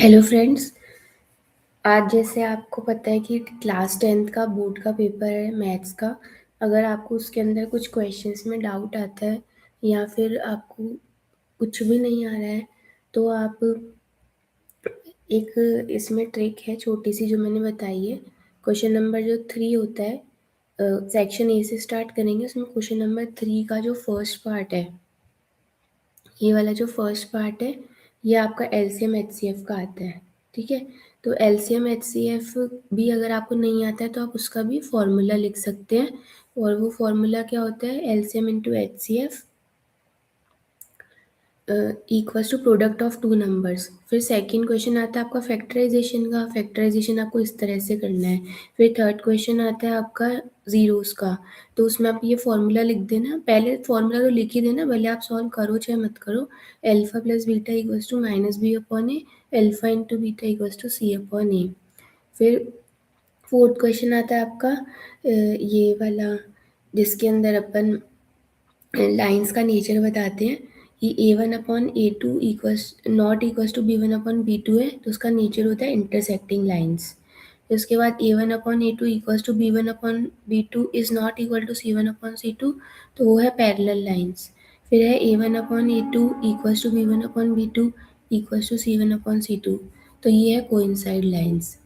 Hello friends. आज जैसे आपको पता है कि क्लास 10th का बोर्ड का पेपर है मैथ्स का। अगर आपको उसके अंदर कुछ क्वेश्चंस में डाउट आता है या फिर आपको कुछ भी नहीं आ रहा है तो आप एक इसमें ट्रिक है छोटी सी जो मैंने बताई है। क्वेश्चन नंबर जो 3 होता है, सेक्शन ए से स्टार्ट करेंगे। उसमें क्वेश्चन नंबर 3 का जो फर्स्ट पार्ट है, ये वाला जो फर्स्ट पार्ट है, ये आपका एलसीएम एचसीएफ का आता है। ठीक है, तो एलसीएम एचसीएफ भी अगर आपको नहीं आता है तो आप उसका भी फॉर्मूला लिख सकते हैं। और वो फॉर्मूला क्या होता है? LCM into HCF equals to product of two numbers. फिर सेकंड क्वेश्चन आता है आपका फैक्टराइजेशन का। फैक्टराइजेशन आपको इस तरह से करना है। फिर थर्ड क्वेश्चन आता है आपका जीरोस का। तो उसमें आप ये फॉर्मूला लिख देना। पहले फॉर्मूला तो लिख ही देना, भले आप सॉल्व करो चाहे मत करो। Alpha plus beta equals to minus B upon A, alpha into beta equals to C upon A. फिर फोर्थ क्वेश्चन आता है आपका ये वाला, जिसके अंदर अपन लाइंस का नेचर बताते हैं कि A one upon A two equals not equals to B one upon B two है, तो उसका नेचर होता है इंटरसेक्टिंग लाइंस। उसके बाद A one upon A two equals to B one upon B two is not equal to C one upon C two, तो वो है पैरेलल लाइंस। फिर है A one upon A two equals to B one upon B two equals to C one upon C two, तो ये है coincide lines.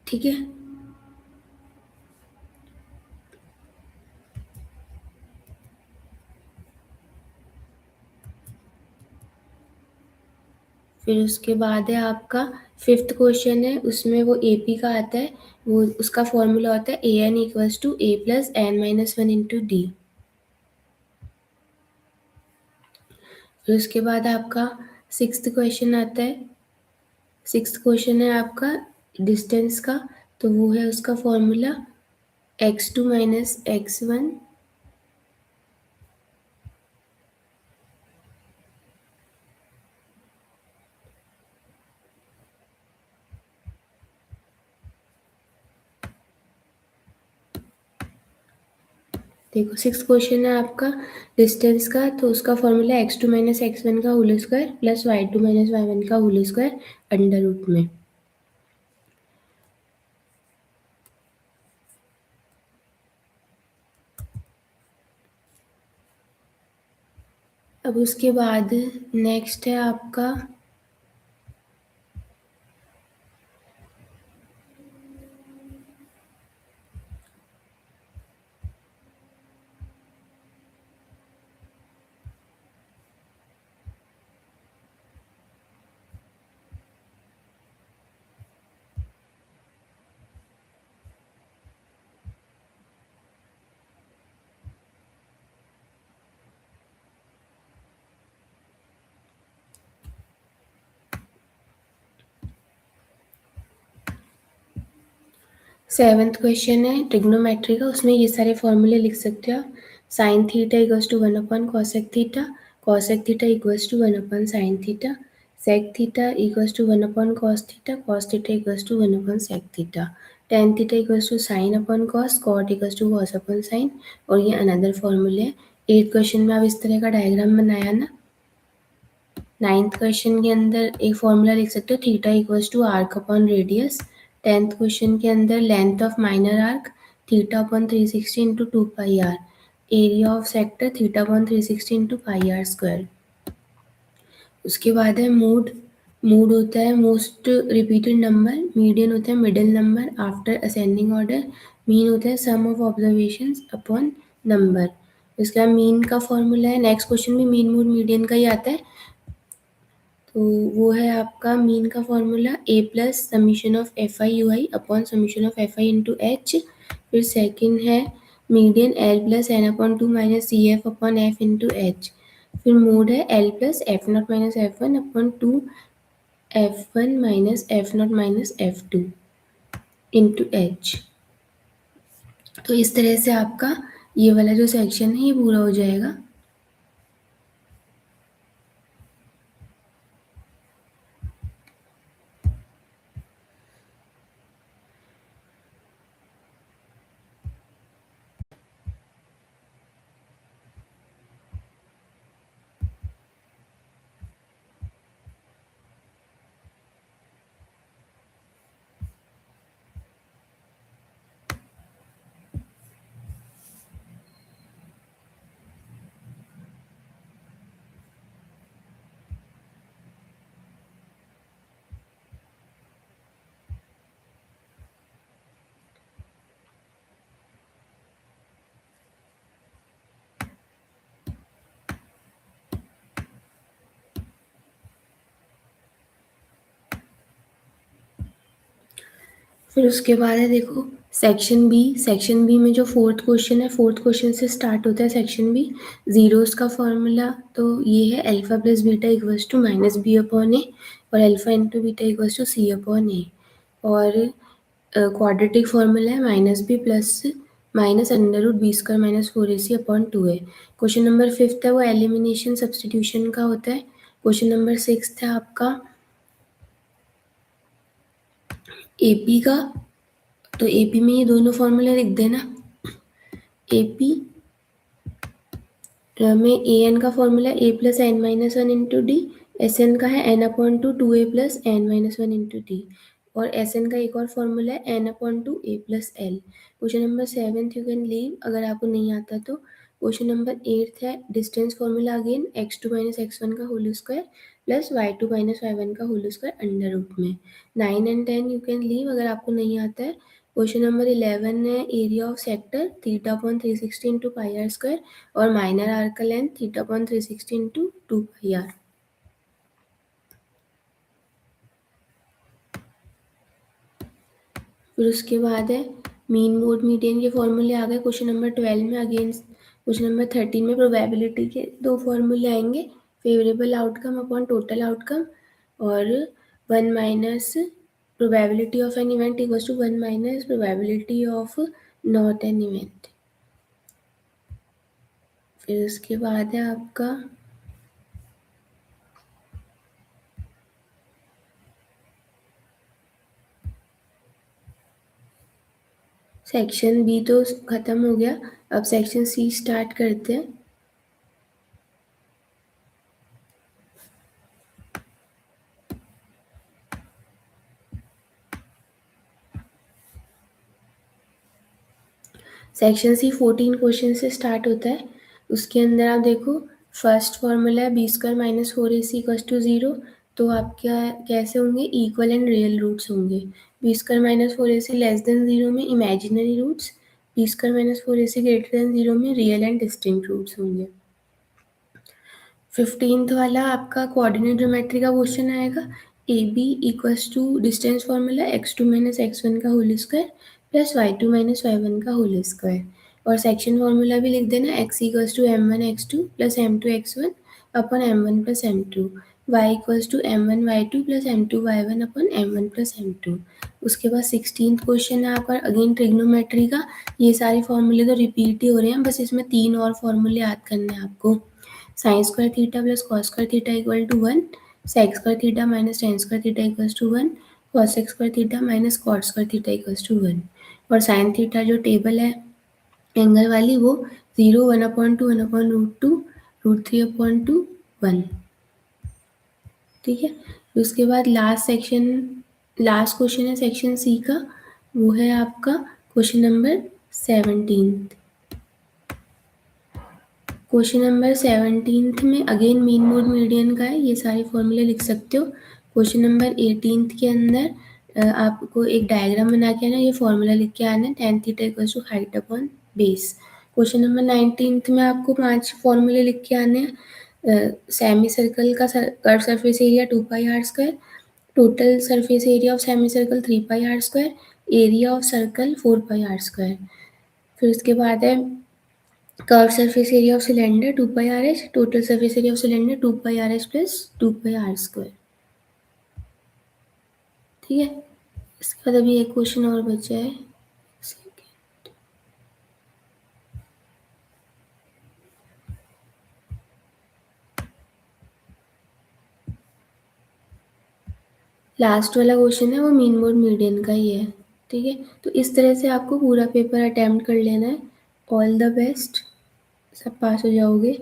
ठीक है, फिर उसके बाद है आपका फिफ्थ क्वेश्चन है, उसमें वो एपी का आता है। वो उसका फॉर्मूला होता है A N equals to A plus N minus one into D. फिर उसके बाद आपका सिक्स्थ क्वेश्चन आता है। सिक्स्थ क्वेश्चन है आपका डिस्टेंस का। तो वो है उसका formula X two minus X one. देखो सिक्स क्वेश्चन है आपका डिस्टेंस का, तो उसका formula X two minus X one का whole square plus Y two minus Y one का होल स्क्वायर अंडर रूट में। अब उसके बाद नेक्स्ट है आपका 7th क्वेश्चन है ट्रिग्नोमेट्री का। उसमें ये सारे फॉर्मूले लिख सकते हो आप। Sine theta equals to one upon cosec theta, cosec theta equals to one upon sine theta, sec theta equals to one upon cos theta, cos theta equals to one upon sec theta, tan theta equals to sine upon cos, cot equals to cos upon sine, और ये another फॉर्मूले है। 8th question में आप इस तरह का diagram बनाया ना। 9th क्वेश्चन के अंदर एक फॉर्मूला लिख सकते हो theta equals to arc upon radius. 10th question के अंदर length of minor arc theta upon 360 into two pi R, area of sector theta upon 360 into pi R square. उसके बाद है मूड। मूड होता है मोस्ट रिपीटेड नंबर, मीडियन होता है middle number after ascending order, mean होता है सम of observations upon number. उसके बाद मीन का फॉर्मूला है, नेक्स्ट क्वेश्चन भी मीन मूड मीडियन का ही आता है। तो वो है आपका मीन का formula A plus summation of F I U I upon summation of F I into H. फिर सेकेंड है median L plus N upon two minus C F upon F into H. फिर mode है L plus F nought minus F one upon two F one minus F nought minus F two into H. तो इस तरह से आपका ये वाला जो सेक्शन है ये पूरा हो जाएगा। फिर उसके बाद है देखो सेक्शन बी में जो फोर्थ क्वेश्चन है, फोर्थ क्वेश्चन से स्टार्ट होता है सेक्शन बी। जीरोस का फॉर्मूला तो ये है alpha plus beta equals to minus B upon A, और alpha into beta equals to C upon A. और क्वाड्रेटिक फॉर्मूला है minus B plus minus under root B square minus four A C upon two है। Question number fifth है वो elimination substitution का होता है। Question number six है आपका एपी का, तो एपी में ये दोनों फॉर्मूला लिख देना। एपी में ए एन का formula A plus N minus one into D, S N का है N upon two A plus N minus one into D, और एस एन का एक और फॉर्मूला है N upon two A plus L. Question number seventh you can leave अगर आपको नहीं आता तो। क्वेश्चन नंबर एट्थ है distance formula again X two minus X one का whole square plus Y two minus Y one का whole square under root में। 9 and 10 you can leave अगर आपको नहीं आता है। क्वेश्चन नंबर 11 है area of sector theta upon 360 into pi R square और माइनर आर का length theta upon 360 into two pi R. फिर उसके बाद है मीन मोड मीडियन के फॉर्मूले आ गए क्वेश्चन नंबर 12 में। अगेन क्वेश्चन नंबर 13 में प्रोबेबिलिटी के दो फॉर्मूले आएंगे, favourable outcome upon total outcome, और one minus probability of an event equals to one minus probability of not an event. फिर उसके बाद है आपका सेक्शन बी तो खत्म हो गया, अब सेक्शन सी स्टार्ट करते हैं। सेक्शन सी 14 क्वेश्चन से स्टार्ट होता है। उसके अंदर आप देखो फर्स्ट फॉर्मूला है B square minus four A C equals to zero, तो आप क्या कैसे होंगे, इक्वल एंड रियल रूट्स होंगे। B square minus four A C less than zero में imaginary roots, B square minus four A C greater than zero में real and distinct roots होंगे। 15th वाला आपका कोऑर्डिनेट ज्योमेट्री का question आएगा। A B equals to distance formula X two minus X one का whole square plus Y two minus Y one का whole square, और section formula भी लिख देना X equals to M one X two plus M two X one upon M one plus M two, Y equals to M one Y two plus M two Y one upon M one plus M two. उसके बाद 16th question है आपका again trigonometry का। ये सारे फॉर्मूले तो repeat ही हो रहे हैं, बस इसमें तीन और फॉर्मूले याद करने हैं आपको। Sine square theta plus cos square theta equal to one, sec square theta minus tan square theta equals to one, cosec square theta minus cot square theta equals to one. और साइन थीटा जो table है angle वाली वो 0 one upon two one upon root two root three upon two one. ठीक है, उसके बाद last question है सेक्शन सी का, वो है आपका क्वेश्चन नंबर 17। क्वेश्चन नंबर 17 में अगेन मीन मोड मीडियन का है, ये सारे फॉर्मूले लिख सकते हो। क्वेश्चन नंबर 18 के अंदर आपको एक डायग्राम बना के आना, ये फॉर्मूला लिख के आना है tan theta equals to height upon base. Question number 19 में आपको 5 फॉर्मूले लिख के आने हैं। सेमी सर्कल का curve surface area 2 pi R square, total surface area of semi circle 3 pi R square, area of circle 4 pi R square. फिर उसके बाद है curve surface area of cylinder 2 pi R H, total surface area of cylinder 2 pi R H plus 2 pi R square. ठीक है, इसके बाद अभी एक क्वेश्चन और बचा है। लास्ट वाला क्वेश्चन है वो मीन मोड मीडियन का ही है। ठीक है, तो इस तरह से आपको पूरा पेपर अटेम्प्ट कर लेना है। ऑल द बेस्ट, सब पास हो जाओगे।